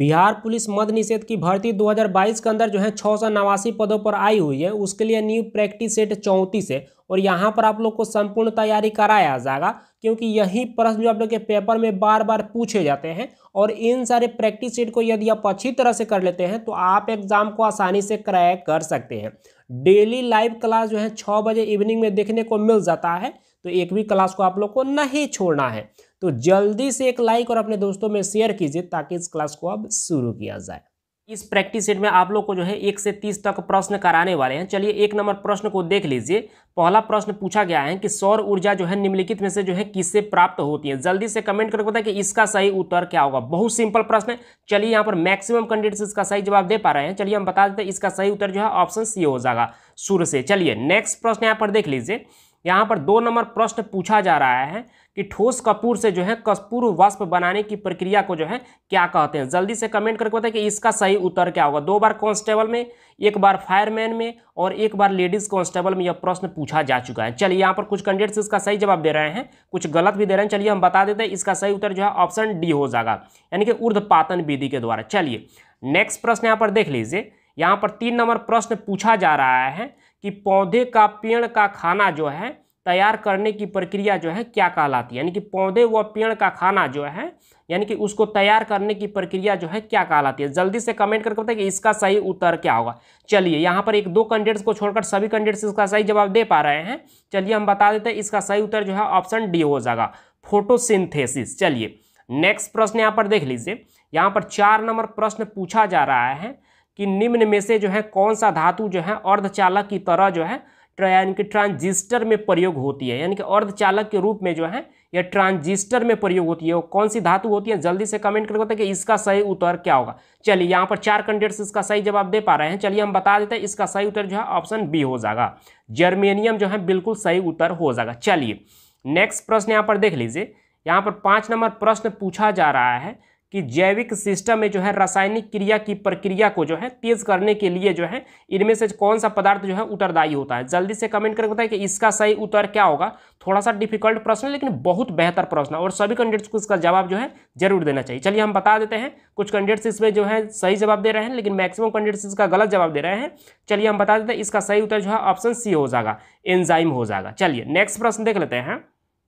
Bihar police मद्य निषेध की भर्ती 2022 के अंदर जो है 689 पदों पर आई हुई है। उसके लिए न्यू प्रैक्टिस सेट 34 है और यहाँ पर आप लोग को संपूर्ण तैयारी कराया जाएगा, क्योंकि यही प्रश्न जो आप लोग के पेपर में बार बार पूछे जाते हैं। और इन सारे प्रैक्टिस सेट को यदि आप अच्छी तरह से कर लेते हैं तो आप एग्जाम को आसानी से क्रैक कर सकते हैं। डेली लाइव क्लास जो है 6 बजे इवनिंग में देखने को मिल जाता है, तो एक भी क्लास को आप लोग को नहीं छोड़ना है। तो जल्दी से एक लाइक और अपने दोस्तों में शेयर कीजिए ताकि इस क्लास को अब शुरू किया जाए। इस प्रैक्टिस सेट में आप लोग को जो है 1 से 30 तक प्रश्न कराने वाले हैं। चलिए 1 नंबर प्रश्न को देख लीजिए। पहला प्रश्न पूछा गया है कि सौर ऊर्जा जो है निम्नलिखित में से जो है किससे प्राप्त होती है। जल्दी से कमेंट करके बताएं कि इसका सही उत्तर क्या होगा। बहुत सिंपल प्रश्न है। चलिए यहाँ पर मैक्सिमम कैंडिडेट्स इसका सही जवाब दे पा रहे हैं। चलिए हम बता देते हैं इसका सही उत्तर जो है ऑप्शन सी हो जाएगा सूर्य से। चलिए नेक्स्ट प्रश्न यहाँ पर देख लीजिए। यहाँ पर 2 नंबर प्रश्न पूछा जा रहा है कि ठोस कपूर से जो है कपूर वाष्प बनाने की प्रक्रिया को जो है क्या कहते हैं। जल्दी से कमेंट करके बताएं कि इसका सही उत्तर क्या होगा। 2 बार कांस्टेबल में, 1 बार फायरमैन में और 1 बार लेडीज कांस्टेबल में यह प्रश्न पूछा जा चुका है। चलिए यहाँ पर कुछ कैंडिडेट्स इसका सही जवाब दे रहे हैं, कुछ गलत भी दे रहे हैं। चलिए हम बता देते हैं इसका सही उत्तर जो है ऑप्शन डी हो जाएगा, यानी कि ऊर्ध्वपातन विधि के द्वारा। चलिए नेक्स्ट प्रश्न यहाँ पर देख लीजिए। यहाँ पर 3 नंबर प्रश्न पूछा जा रहा है कि पौधे का पेड़ का खाना जो है तैयार करने की प्रक्रिया जो है क्या कहलाती है। यानी कि पौधे व पेड़ का खाना जो है, यानी कि उसको तैयार करने की प्रक्रिया जो है क्या कहलाती है। जल्दी से कमेंट करके बताइए कि इसका सही उत्तर क्या होगा। चलिए यहाँ पर 1-2 कैंडिडेट्स को छोड़कर सभी कैंडिडेट्स इसका सही जवाब दे पा रहे हैं। चलिए हम बता देते हैं इसका सही उत्तर जो है ऑप्शन डी हो जाएगा, फोटोसिंथेसिस। चलिए नेक्स्ट प्रश्न यहाँ पर देख लीजिए। यहाँ पर 4 नंबर प्रश्न पूछा जा रहा है कि निम्न में से जो है कौन सा धातु जो है अर्धचालक की तरह जो है यानी कि ट्रांजिस्टर में प्रयोग होती है। यानी कि अर्धचालक के रूप में जो है यह ट्रांजिस्टर में प्रयोग होती है। वो कौन सी धातु होती है। जल्दी से कमेंट करके बताइए कि इसका सही उत्तर क्या होगा। चलिए यहाँ पर 4 कैंडिडेट्स इसका सही जवाब दे पा रहे हैं। चलिए हम बता देते हैं इसका सही उत्तर जो है ऑप्शन बी हो जाएगा, जर्मेनियम जो है बिल्कुल सही उत्तर हो जाएगा। चलिए नेक्स्ट प्रश्न यहाँ पर देख लीजिए। यहाँ पर 5 नंबर प्रश्न पूछा जा रहा है कि जैविक सिस्टम में जो है रासायनिक क्रिया की प्रक्रिया को जो है तेज करने के लिए जो है इनमें से कौन सा पदार्थ जो है उत्तरदायी होता है। जल्दी से कमेंट करके बताइए कि इसका सही उत्तर क्या होगा। थोड़ा सा डिफिकल्ट प्रश्न है लेकिन बहुत बेहतर प्रश्न है और सभी कैंडिडेट्स को इसका जवाब जो है जरूर देना चाहिए। चलिए हम बता देते हैं कुछ कैंडिडेट्स इसमें जो है सही जवाब दे रहे हैं लेकिन मैक्सिमम कैंडिडेट्स इसका गलत जवाब दे रहे हैं। चलिए हम बता देते हैं इसका सही उत्तर जो है ऑप्शन सी हो जाएगा, एंजाइम हो जाएगा। चलिए नेक्स्ट प्रश्न देख लेते हैं।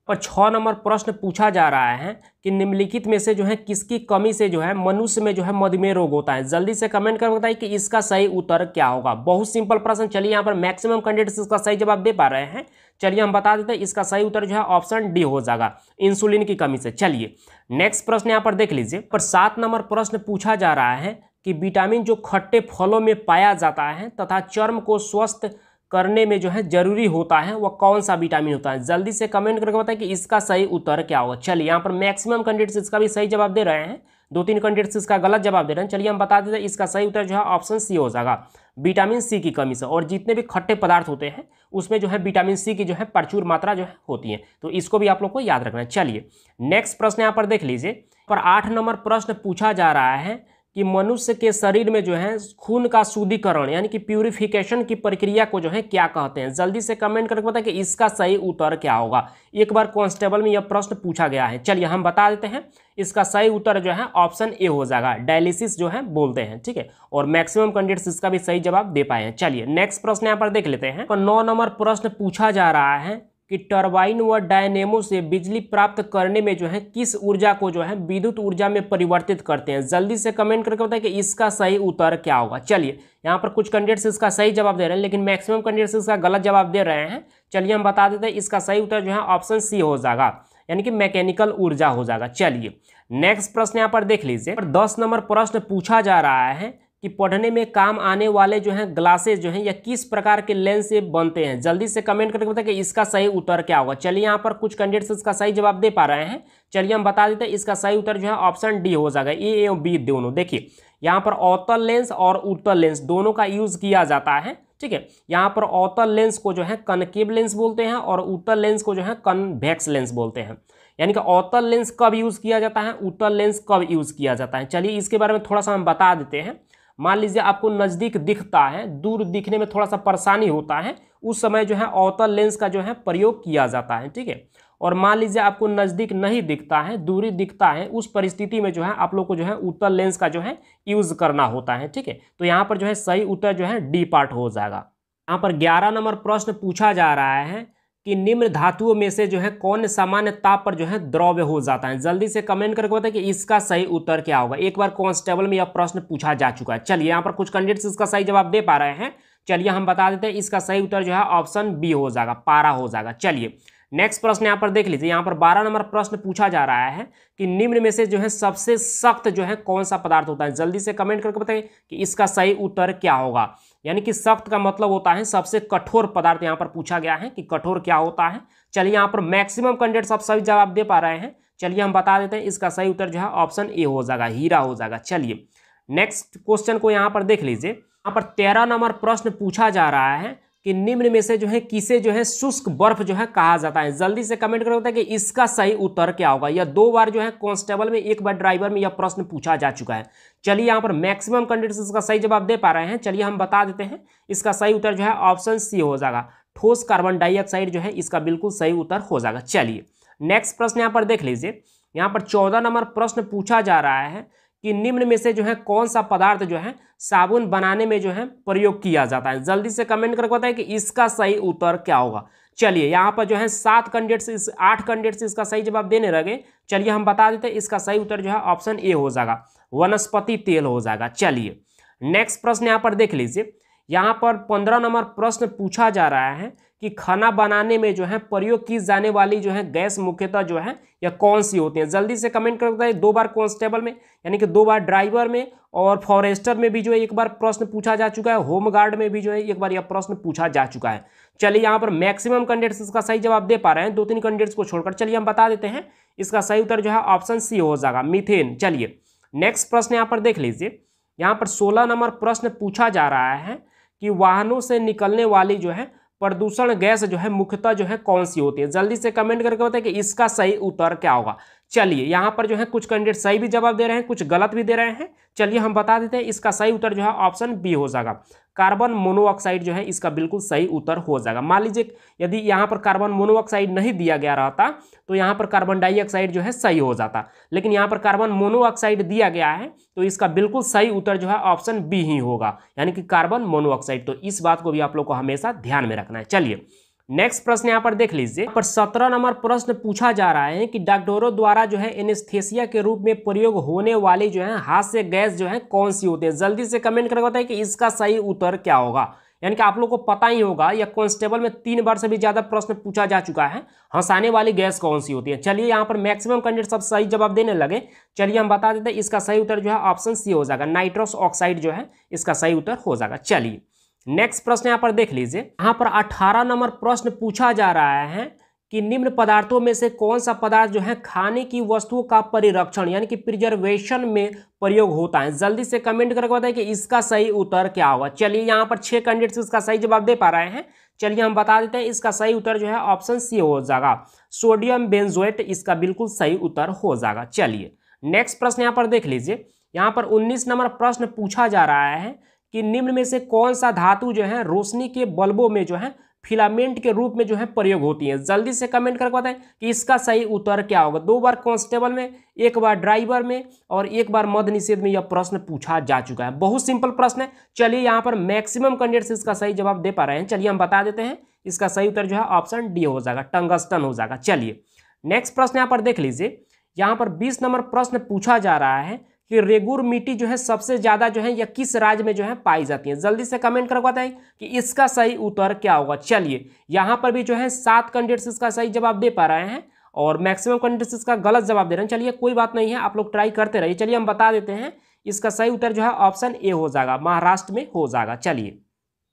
और 6 नंबर प्रश्न पूछा जा रहा है कि निम्नलिखित में से जो है किसकी कमी से जो है मनुष्य में जो है मधुमेह रोग होता है। जल्दी से कमेंट करके बताइए कि इसका सही उत्तर क्या होगा। बहुत सिंपल प्रश्न। चलिए यहाँ पर मैक्सिमम कैंडिडेट्स इसका सही जवाब दे पा रहे हैं। चलिए हम बता देते हैं इसका सही उत्तर जो है ऑप्शन डी हो जाएगा, इंसुलिन की कमी से। चलिए नेक्स्ट प्रश्न यहाँ पर देख लीजिए। पर 7 नंबर प्रश्न पूछा जा रहा है कि विटामिन जो खट्टे फलों में पाया जाता है तथा चर्म को स्वस्थ करने में जो है जरूरी होता है वह कौन सा विटामिन होता है। जल्दी से कमेंट करके बताएं कि इसका सही उत्तर क्या होगा। चलिए यहाँ पर मैक्सिमम कैंडिडेट्स इसका भी सही जवाब दे रहे हैं, 2-3 कैंडिडेट्स इसका गलत जवाब दे रहे हैं। चलिए हम बता देते हैं इसका सही उत्तर जो है ऑप्शन सी हो जाएगा, विटामिन सी की कमी से। और जितने भी खट्टे पदार्थ होते हैं उसमें जो है विटामिन सी की जो है प्रचुर मात्रा जो है होती है, तो इसको भी आप लोग को याद रखना है। चलिए नेक्स्ट प्रश्न यहाँ पर देख लीजिए। पर 8 नंबर प्रश्न पूछा जा रहा है कि मनुष्य के शरीर में जो है खून का शुद्धिकरण यानी कि प्यूरिफिकेशन की प्रक्रिया को जो है क्या कहते हैं। जल्दी से कमेंट करके बताएं कि इसका सही उत्तर क्या होगा। 1 बार कांस्टेबल में यह प्रश्न पूछा गया है। चलिए हम बता देते हैं इसका सही उत्तर जो है ऑप्शन ए हो जाएगा, डायलिसिस जो है बोलते हैं। ठीक है, और मैक्सिमम कैंडिडेट्स इसका भी सही जवाब दे पाए हैं। चलिए नेक्स्ट प्रश्न यहाँ पर देख लेते हैं। 9 नंबर प्रश्न पूछा जा रहा है कि टरबाइन व डायनेमो से बिजली प्राप्त करने में जो है किस ऊर्जा को जो है विद्युत ऊर्जा में परिवर्तित करते हैं। जल्दी से कमेंट करके बताएं कि इसका सही उत्तर क्या होगा। चलिए यहाँ पर कुछ कैंडिडेट्स इसका सही जवाब दे रहे हैं लेकिन मैक्सिमम कैंडिडेट्स इसका गलत जवाब दे रहे हैं। चलिए हम बता देते हैं इसका सही उत्तर जो है ऑप्शन सी हो जाएगा, यानी कि मैकेनिकल ऊर्जा हो जाएगा। चलिए नेक्स्ट प्रश्न यहाँ पर देख लीजिए। 10 नंबर प्रश्न पूछा जा रहा है कि पढ़ने में काम आने वाले जो हैं ग्लासेस जो हैं या किस प्रकार के लेंस से बनते हैं। जल्दी से कमेंट करके बताएं कि इसका सही उत्तर क्या होगा। चलिए यहाँ पर कुछ कैंडिडेट्स इसका सही जवाब दे पा रहे हैं। चलिए हम बता देते हैं इसका सही उत्तर जो है ऑप्शन डी हो जाएगा, ए एवं बी दोनों। देखिए यहाँ पर अवतल लेंस और उत्तल लेंस दोनों का यूज किया जाता है। ठीक है, यहाँ पर अवतल लेंस को जो है कनकेव लेंस बोलते हैं और उत्तल लेंस को जो है कन्वेक्स लेंस बोलते हैं। यानी कि अवतल लेंस कब यूज किया जाता है, उत्तल लेंस कब यूज किया जाता है। चलिए इसके बारे में थोड़ा सा हम बता देते हैं। मान लीजिए आपको नज़दीक दिखता है, दूर दिखने में थोड़ा सा परेशानी होता है, उस समय जो है अवतल लेंस का जो है प्रयोग किया जाता है। ठीक है, और मान लीजिए आपको नज़दीक नहीं दिखता है, दूरी दिखता है, उस परिस्थिति में जो है आप लोग को जो है उत्तल लेंस का जो है यूज़ करना होता है। ठीक है, तो यहाँ पर जो है सही उत्तर जो है डी पार्ट हो जाएगा। यहाँ पर 11 नंबर प्रश्न पूछा जा रहा है कि निम्न धातुओं में से जो है कौन सामान्य ताप पर जो है द्रव्य हो जाता है। जल्दी से कमेंट करके बताएं कि इसका सही उत्तर क्या होगा। एक बार कांस्टेबल में यह प्रश्न पूछा जा चुका है। चलिए यहाँ पर कुछ कैंडिडेट्स इसका सही जवाब दे पा रहे हैं। चलिए हम बता देते हैं, इसका सही उत्तर जो है ऑप्शन बी हो जाएगा, पारा हो जाएगा। चलिए नेक्स्ट प्रश्न यहाँ पर देख लीजिए। यहाँ पर 12 नंबर प्रश्न पूछा जा रहा है कि निम्न में से जो है सबसे सख्त जो है कौन सा पदार्थ होता है। जल्दी से कमेंट करके बताइए कि इसका सही उत्तर क्या होगा। यानी कि सख्त का मतलब होता है सबसे कठोर पदार्थ। यहाँ पर पूछा गया है कि कठोर क्या होता है। चलिए यहाँ पर मैक्सिमम कैंडिडेट्स आप सभी जवाब दे पा रहे हैं। चलिए हम बता देते हैं, इसका सही उत्तर जो है ऑप्शन ए हो जाएगा, हीरा हो जाएगा। चलिए नेक्स्ट क्वेश्चन को यहाँ पर देख लीजिए। यहाँ पर 13 नंबर प्रश्न पूछा जा रहा है कि निम्न में से जो है किसे जो है शुष्क बर्फ जो है कहा जाता है। जल्दी से कमेंट करके बताएं कि इसका सही उत्तर क्या होगा। यह 2 बार जो है कांस्टेबल में, 1 बार ड्राइवर में यह प्रश्न पूछा जा चुका है। चलिए यहाँ पर मैक्सिमम कैंडिडेट्स इसका सही जवाब दे पा रहे हैं। चलिए हम बता देते हैं, इसका सही उत्तर जो है ऑप्शन सी हो जाएगा, ठोस कार्बन डाइऑक्साइड जो है इसका बिल्कुल सही उत्तर हो जाएगा। चलिए नेक्स्ट प्रश्न यहाँ पर देख लीजिए। यहाँ पर 14 नंबर प्रश्न पूछा जा रहा है कि निम्न में से जो है कौन सा पदार्थ जो है साबुन बनाने में जो है प्रयोग किया जाता है। जल्दी से कमेंट करके बताएं कि इसका सही उत्तर क्या होगा। चलिए यहाँ पर जो है 8 कैंडिडेट्स इसका सही जवाब देने लगे। चलिए हम बता देते हैं, इसका सही उत्तर जो है ऑप्शन ए हो जाएगा, वनस्पति तेल हो जाएगा। चलिए नेक्स्ट प्रश्न यहाँ पर देख लीजिए। यहाँ पर 15 नंबर प्रश्न पूछा जा रहा है कि खाना बनाने में जो है प्रयोग की जाने वाली जो है गैस मुख्यतः जो है यह कौन सी होती है। जल्दी से कमेंट कर बताइए। 2 बार कांस्टेबल में, यानी कि 2 बार ड्राइवर में और फॉरेस्टर में भी जो है 1 बार प्रश्न पूछा जा चुका है। होम गार्ड में भी जो है 1 बार यह प्रश्न पूछा जा चुका है। चलिए यहाँ पर मैक्सिमम कैंडिडेट्स इसका सही जवाब दे पा रहे हैं, 2-3 कैंडिडेट्स को छोड़कर। चलिए हम बता देते हैं, इसका सही उत्तर जो है ऑप्शन सी हो जाएगा, मीथेन। चलिए नेक्स्ट प्रश्न यहाँ पर देख लीजिए। यहाँ पर 16 नंबर प्रश्न पूछा जा रहा है कि वाहनों से निकलने वाली जो है प्रदूषण गैस जो है मुख्यतः जो है कौन सी होती है। जल्दी से कमेंट करके बताएं कि इसका सही उत्तर क्या होगा। चलिए यहाँ पर जो है कुछ कैंडिडेट सही भी जवाब दे रहे हैं, कुछ गलत भी दे रहे हैं। चलिए हम बता देते हैं, इसका सही उत्तर जो है ऑप्शन बी हो जाएगा, कार्बन मोनोऑक्साइड जो है इसका बिल्कुल सही उत्तर हो जाएगा। मान लीजिए यदि यहाँ पर कार्बन मोनोऑक्साइड नहीं दिया गया रहता तो यहाँ पर कार्बन डाइऑक्साइड जो है सही हो जाता, लेकिन यहाँ पर कार्बन मोनोऑक्साइड दिया गया है तो इसका बिल्कुल सही उत्तर जो है ऑप्शन बी ही होगा, यानी कि कार्बन मोनोऑक्साइड। तो इस बात को भी आप लोग को हमेशा ध्यान में रखना है। चलिए नेक्स्ट प्रश्न यहाँ पर देख लीजिए। यहाँ पर 17 नंबर प्रश्न पूछा जा रहा है कि डॉक्टरों द्वारा जो है एनेस्थेसिया के रूप में प्रयोग होने वाली जो है हास्य गैस जो है कौन सी होती है। जल्दी से कमेंट करके बताइए कि इसका सही उत्तर क्या होगा। यानी कि आप लोग को पता ही होगा, या कांस्टेबल में 3 बार से भी ज्यादा प्रश्न पूछा जा चुका है, हंसाने वाली गैस कौन सी होती है। चलिए यहाँ पर मैक्सिमम कैंडिडेट सब सही जवाब देने लगे। चलिए हम बता देते हैं, इसका सही उत्तर जो है ऑप्शन सी हो जाएगा, नाइट्रस ऑक्साइड जो है इसका सही उत्तर हो जाएगा। चलिए नेक्स्ट प्रश्न यहाँ पर देख लीजिए। यहाँ पर 18 नंबर प्रश्न पूछा जा रहा है कि निम्न पदार्थों में से कौन सा पदार्थ जो है खाने की वस्तुओं का परिरक्षण यानी कि प्रिजर्वेशन में प्रयोग होता है। जल्दी से कमेंट करके बताएं कि इसका सही उत्तर क्या होगा। चलिए यहाँ पर 6 कैंडिडेट्स इसका सही जवाब दे पा रहे हैं। चलिए हम बता देते हैं, इसका सही उत्तर जो है ऑप्शन सी हो जाएगा, सोडियम बेंजोएट इसका बिल्कुल सही उत्तर हो जाएगा। चलिए नेक्स्ट प्रश्न यहाँ पर देख लीजिए। यहाँ पर 19 नंबर प्रश्न पूछा जा रहा है कि निम्न में से कौन सा धातु जो है रोशनी के बल्बों में जो है फिलामेंट के रूप में जो है प्रयोग होती है। जल्दी से कमेंट करके बताएं कि इसका सही उत्तर क्या होगा। 2 बार कांस्टेबल में, 1 बार ड्राइवर में और 1 बार मद्य निषेध में यह प्रश्न पूछा जा चुका है। बहुत सिंपल प्रश्न है। चलिए यहाँ पर मैक्सिमम कैंडिडेट्स इसका सही जवाब दे पा रहे हैं। चलिए हम बता देते हैं, इसका सही उत्तर जो है ऑप्शन डी हो जाएगा, टंगस्टन हो जाएगा। चलिए नेक्स्ट प्रश्न यहाँ पर देख लीजिए। यहाँ पर 20 नंबर प्रश्न पूछा जा रहा है कि रेगुर मिट्टी जो है सबसे ज्यादा जो है या किस राज्य में जो है पाई जाती है। जल्दी से कमेंट करके बताएं कि इसका सही उत्तर क्या होगा। चलिए यहाँ पर भी जो है 7 कैंडिडेट्स इसका सही जवाब दे पा रहे हैं और मैक्सिमम कैंडिडेट्स इसका गलत जवाब दे रहे हैं। चलिए कोई बात नहीं है, आप लोग ट्राई करते रहिए। चलिए हम बता देते हैं, इसका सही उत्तर जो है ऑप्शन ए हो जाएगा, महाराष्ट्र में हो जाएगा। चलिए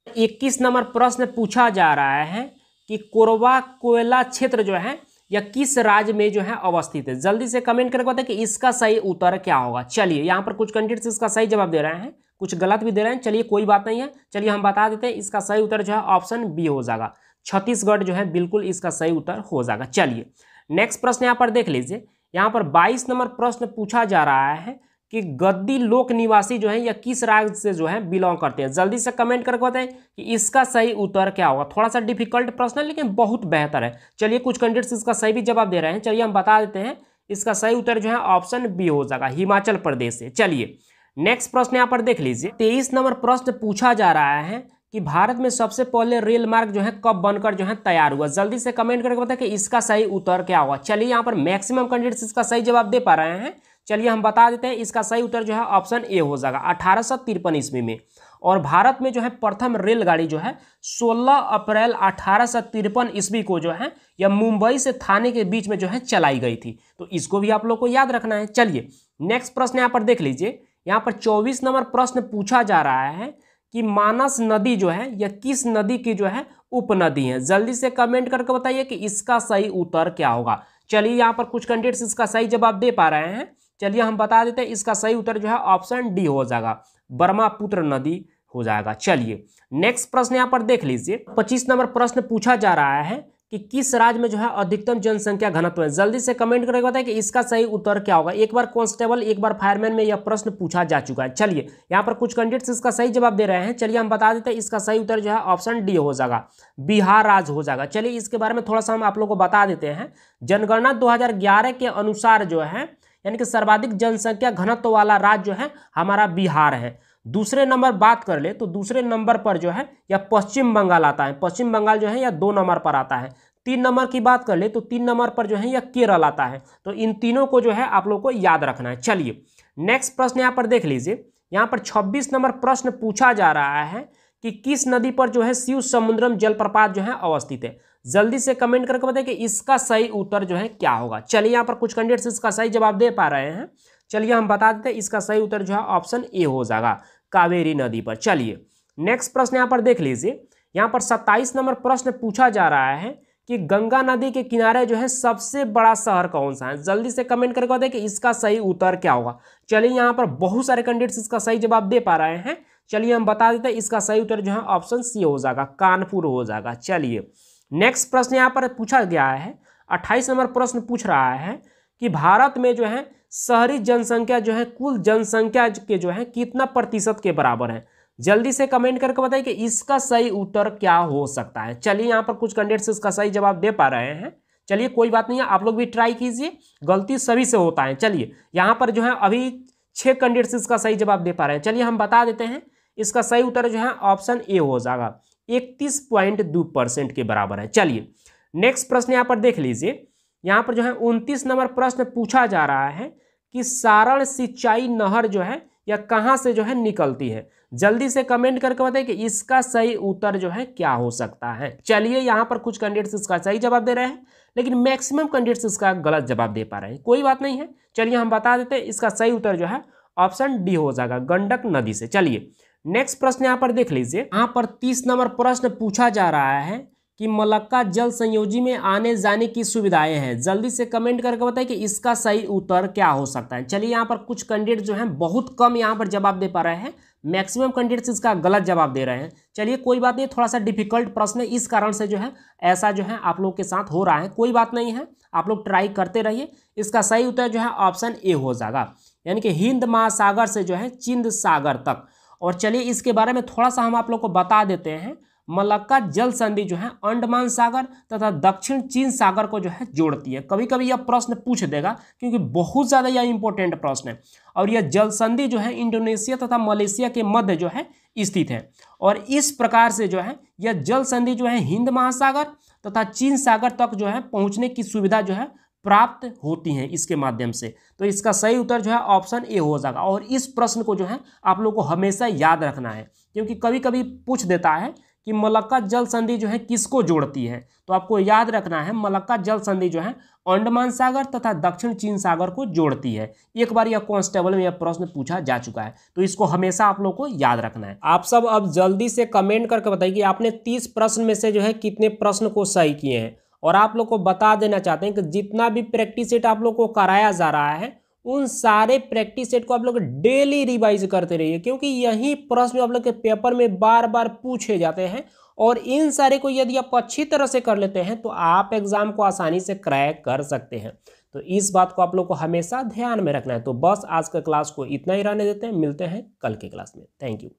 21 नंबर प्रश्न पूछा जा रहा है कि कोरबा कोयला क्षेत्र जो है या किस राज्य में जो है अवस्थित है। जल्दी से कमेंट करके बताएं कि इसका सही उत्तर क्या होगा। चलिए यहाँ पर कुछ कैंडिडेट्स इसका सही जवाब दे रहे हैं, कुछ गलत भी दे रहे हैं। चलिए कोई बात नहीं है। चलिए हम बता देते हैं, इसका सही उत्तर जो है ऑप्शन बी हो जाएगा, छत्तीसगढ़ जो है बिल्कुल इसका सही उत्तर हो जाएगा। चलिए नेक्स्ट प्रश्न यहाँ पर देख लीजिए। यहाँ पर 22 नंबर प्रश्न पूछा जा रहा है कि गद्दी लोक निवासी जो है या किस राज्य से जो है बिलोंग करते हैं। जल्दी से कमेंट करके बताएं कि इसका सही उत्तर क्या होगा। थोड़ा सा डिफिकल्ट प्रश्न है लेकिन बहुत बेहतर है। चलिए कुछ कैंडिडेट्स इसका सही भी जवाब दे रहे हैं, चलिए हम बता देते हैं। इसका सही उत्तर जो है ऑप्शन बी हो जाएगा, हिमाचल प्रदेश से। चलिए नेक्स्ट प्रश्न यहाँ पर देख लीजिए। 23 नंबर प्रश्न पूछा जा रहा है कि भारत में सबसे पहले रेल मार्ग जो है कब बनकर जो है तैयार हुआ। जल्दी से कमेंट करके बताएं कि इसका सही उत्तर क्या होगा। चलिए यहाँ पर मैक्सिमम कैंडिडेट्स इसका सही जवाब दे पा रहे हैं। चलिए हम बता देते हैं, इसका सही उत्तर जो है ऑप्शन ए हो जाएगा, 1853 ईस्वी में। और भारत में जो है प्रथम रेलगाड़ी जो है 16 अप्रैल 1853 ईस्वी को जो है यह मुंबई से थाने के बीच में जो है चलाई गई थी। तो इसको भी आप लोग को याद रखना है। चलिए नेक्स्ट प्रश्न यहाँ पर देख लीजिए। यहाँ पर 24 नंबर प्रश्न पूछा जा रहा है कि मानस नदी जो है यह किस नदी की जो है उपनदी है। जल्दी से कमेंट करके बताइए कि इसका सही उत्तर क्या होगा। चलिए यहाँ पर कुछ कैंडिडेट्स इसका सही जवाब दे पा रहे हैं। चलिए हम बता देते हैं, इसका सही उत्तर जो है ऑप्शन डी हो जाएगा, ब्रह्मपुत्र नदी हो जाएगा। चलिए नेक्स्ट प्रश्न यहाँ पर देख लीजिए। 25 नंबर प्रश्न पूछा जा रहा है कि किस राज्य में जो है अधिकतम जनसंख्या घनत्व है। जल्दी से कमेंट करके बताएं कि इसका सही उत्तर क्या होगा। एक बार कांस्टेबल, एक बार फायरमैन में यह प्रश्न पूछा जा चुका है। चलिए यहाँ पर कुछ कैंडिडेट्स इसका सही जवाब दे रहे हैं। चलिए हम बता देते हैं, इसका सही उत्तर जो है ऑप्शन डी हो जाएगा, बिहार राज्य हो जाएगा। चलिए इसके बारे में थोड़ा सा हम आप लोग को बता देते हैं। जनगणना 2011 के अनुसार जो है यानी कि सर्वाधिक जनसंख्या घनत्व वाला राज्य जो है हमारा बिहार है। दूसरे नंबर बात कर ले तो दूसरे नंबर पर जो है या पश्चिम बंगाल आता है। पश्चिम बंगाल जो है या 2 नंबर पर आता है। 3 नंबर की बात कर ले तो 3 नंबर पर जो है या केरल आता है। तो इन तीनों को जो है आप लोग को याद रखना है। चलिए नेक्स्ट प्रश्न यहाँ पर देख लीजिए। यहाँ पर 26 नंबर प्रश्न पूछा जा रहा है कि किस नदी पर जो है शिव समुद्रम जलप्रपात जो है अवस्थित है। जल्दी से कमेंट करके बताइए कि इसका सही उत्तर जो है क्या होगा। चलिए यहाँ पर कुछ कैंडिडेट्स इसका सही जवाब दे पा रहे हैं। चलिए हम बता देते हैं, इसका सही उत्तर जो है ऑप्शन ए हो जाएगा, कावेरी नदी पर। चलिए नेक्स्ट प्रश्न यहाँ पर देख लीजिए। यहाँ पर 27 नंबर प्रश्न पूछा जा रहा है कि गंगा नदी के किनारे जो है सबसे बड़ा शहर कौन सा है। जल्दी से कमेंट करके बताइए कि इसका सही उत्तर क्या होगा। चलिए यहाँ पर बहुत सारे कैंडिडेट्स इसका सही जवाब दे पा रहे हैं। चलिए हम बता देते हैं, इसका सही उत्तर जो है ऑप्शन सी हो जाएगा, कानपुर हो जाएगा। चलिए नेक्स्ट प्रश्न यहाँ पर पूछा गया है। 28 नंबर प्रश्न पूछ रहा है कि भारत में जो है शहरी जनसंख्या जो है कुल जनसंख्या के जो है कितना प्रतिशत के बराबर है। जल्दी से कमेंट करके बताइए कि इसका सही उत्तर क्या हो सकता है। चलिए यहाँ पर कुछ कैंडिडेट्स इसका सही जवाब दे पा रहे हैं। चलिए कोई बात नहीं है, आप लोग भी ट्राई कीजिए, गलती सभी से होता है। चलिए यहाँ पर जो है अभी 6 कैंडिडेट्स इसका सही जवाब दे पा रहे हैं। चलिए हम बता देते हैं, इसका सही उत्तर जो है ऑप्शन ए हो जाएगा, 31.2% के बराबर है। चलिए नेक्स्ट प्रश्न यहाँ पर देख लीजिए। यहाँ पर जो है 29 नंबर प्रश्न पूछा जा रहा है कि सारण सिंचाई नहर जो है या कहाँ से जो है निकलती है। जल्दी से कमेंट करके बताइए कि इसका सही उत्तर जो है क्या हो सकता है। चलिए यहाँ पर कुछ कैंडिडेट्स इसका सही जवाब दे रहे हैं लेकिन मैक्सिमम कैंडिडेट्स इसका गलत जवाब दे पा रहे हैं। कोई बात नहीं है, चलिए हम बता देते हैं, इसका सही उत्तर जो है ऑप्शन डी हो जाएगा, गंडक नदी से। चलिए नेक्स्ट प्रश्न यहाँ पर देख लीजिए। यहाँ पर 30 नंबर प्रश्न पूछा जा रहा है कि मलक्का जल संयोजी में आने जाने की सुविधाएं हैं। जल्दी से कमेंट करके बताइए कि इसका सही उत्तर क्या हो सकता है। चलिए यहाँ पर कुछ कैंडिडेट जो हैं बहुत कम यहाँ पर जवाब दे पा रहे हैं, मैक्सिमम कैंडिडेट्स इसका गलत जवाब दे रहे हैं। चलिए कोई बात नहीं, थोड़ा सा डिफिकल्ट प्रश्न है, इस कारण से जो है ऐसा जो है आप लोग के साथ हो रहा है। कोई बात नहीं है, आप लोग ट्राई करते रहिए। इसका सही उत्तर जो है ऑप्शन ए हो जाएगा, यानी कि हिंद महासागर से जो है चिंद सागर तक। और चलिए इसके बारे में थोड़ा सा हम आप लोग को बता देते हैं। मलक्का जल संधि जो है अंडमान सागर तथा दक्षिण चीन सागर को जो है जोड़ती है। कभी कभी यह प्रश्न पूछ देगा क्योंकि बहुत ज़्यादा यह इंपॉर्टेंट प्रश्न है। और यह जल संधि जो है इंडोनेशिया तथा मलेशिया के मध्य जो है स्थित है। और इस प्रकार से जो है यह जल संधि जो है हिंद महासागर तथा चीन सागर तक जो है पहुँचने की सुविधा जो है प्राप्त होती हैं इसके माध्यम से। तो इसका सही उत्तर जो है ऑप्शन ए हो जाएगा। और इस प्रश्न को जो है आप लोग को हमेशा याद रखना है क्योंकि कभी कभी पूछ देता है कि मलक्का जल संधि जो है किसको जोड़ती है। तो आपको याद रखना है, मलक्का जल संधि जो है अंडमान सागर तथा दक्षिण चीन सागर को जोड़ती है। एक बार यह कांस्टेबल में यह प्रश्न पूछा जा चुका है, तो इसको हमेशा आप लोग को याद रखना है। आप सब अब जल्दी से कमेंट करके बताइए कि आपने 30 प्रश्न में से जो है कितने प्रश्न को सही किए हैं। और आप लोग को बता देना चाहते हैं कि जितना भी प्रैक्टिस सेट आप लोग को कराया जा रहा है उन सारे प्रैक्टिस सेट को आप लोग डेली रिवाइज करते रहिए क्योंकि यही प्रश्न आप लोग के पेपर में बार बार पूछे जाते हैं। और इन सारे को यदि आप अच्छी तरह से कर लेते हैं तो आप एग्जाम को आसानी से क्रैक कर सकते हैं। तो इस बात को आप लोग को हमेशा ध्यान में रखना है। तो बस आज का क्लास को इतना ही रहने देते हैं, मिलते हैं कल के क्लास में। Thank you.